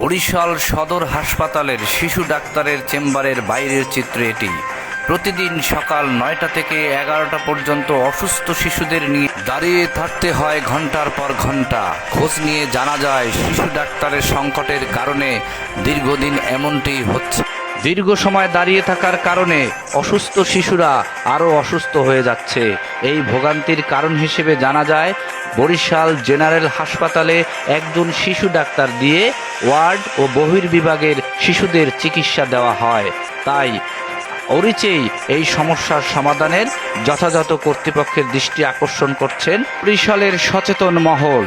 বরিশাল সদর হাসপাতালের শিশু ডাক্তারের চেম্বারের বাইরের চিত্র এটি। প্রতিদিন সকাল 9টা থেকে 11টা পর্যন্ত অসুস্থ শিশুদের নিয়ে দাঁড়িয়ে থাকতে হয় ঘন্টার পর ঘন্টা। খোঁজ নিয়ে জানা যায় শিশু ডাক্তারের সংকটের কারণে দীর্ঘদিন এমনটি হচ্ছে। দীর্ঘ সময় দাঁড়িয়ে থাকার কারণে অসুস্থ শিশুরা আরও অসুস্থ হয়ে যাচ্ছে। এই ভোগান্তির কারণ হিসেবে জানা যায় বরিশাল জেনারেল হাসপাতালে একজন শিশু ডাক্তার দিয়ে ওয়ার্ড ও বহির্বিভাগের শিশুদের চিকিৎসা দেওয়া হয়। তাই অরিচেই এই সমস্যার সমাধানের যথাযথ কর্তৃপক্ষের দৃষ্টি আকর্ষণ করছেন বরিশালের সচেতন মহল।